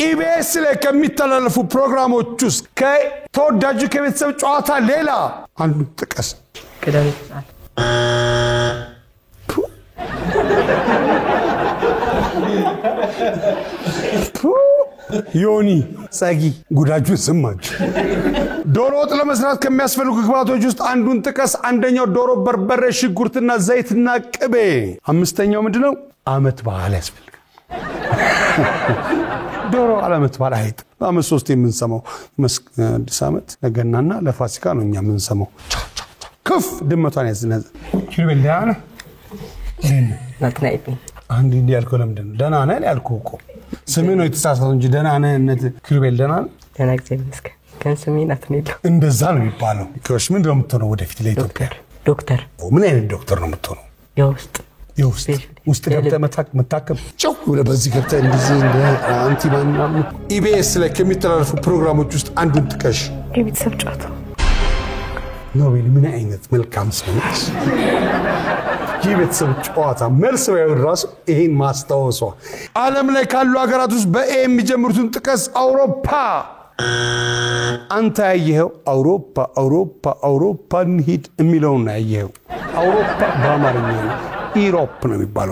ኢቢኤስ ላይ ከሚተላለፉ ፕሮግራሞች ውስጥ ከተወዳጁ ከቤተሰብ ጨዋታ ሌላ አንዱ ጥቀስ ቅዳሜ ሰዓት ዮኒ ጸጊ ጉዳጁ ስማችሁ ዶሮ ወጥ ለመስራት ከሚያስፈልጉ ግብአቶች ውስጥ አንዱን ጥቀስ አንደኛው ዶሮ በርበሬ ሽንኩርትና ዘይትና ቅቤ አምስተኛው ምንድነው አመት በዓል ያስፈልጋል ዶሮ አመት በዓል አይጥ አመት ሶስት የምንሰማው አዲስ አመት ለገናና ለፋሲካ ነው እኛ የምንሰማው ከፍ ድመቷን ያዝነዘ ኪሩቤልዳና ናትናኤል አንድ እንዲያልከው ለምንድን ነው ደህና ነህ ያልከው እኮ ስሜ ነው የተሳሳተው እንጂ ደህና ነህ ኪሩቤል ደህና ነህ ደህና እግዚአብሔር ይመስገን ከን ስሜ ናትናኤል እንደዛ ነው የሚባለው ከሽ ምን ነው የምትሆነው ወደፊት ለኢትዮጵያ ዶክተር ምን አይነት ዶክተር ነው የምትሆነው ውስጥ ገብተህ መታከም ጨው ብለህ በዚህ ገብተህ እንደዚህ እንደ አንቲማን ኢቢኤስ ላይ ከሚተላለፉ ፕሮግራሞች ውስጥ አንዱን ጥቀሽ የቤተሰብ ጨዋታ ኖቤል ምን አይነት መልካም ሰው ነች የቤተሰብ ጨዋታ መልስ ያወራሱ ይሄን ማስታወሷ ዓለም ላይ ካሉ ሀገራት ውስጥ በኤ የሚጀምሩትን ጥቀስ አውሮፓ አንተ ያየኸው አውሮፓ እንሂድ የሚለውን ያየኸው አውሮፓ በአማርኛ ኢሮፕ ነው የሚባለው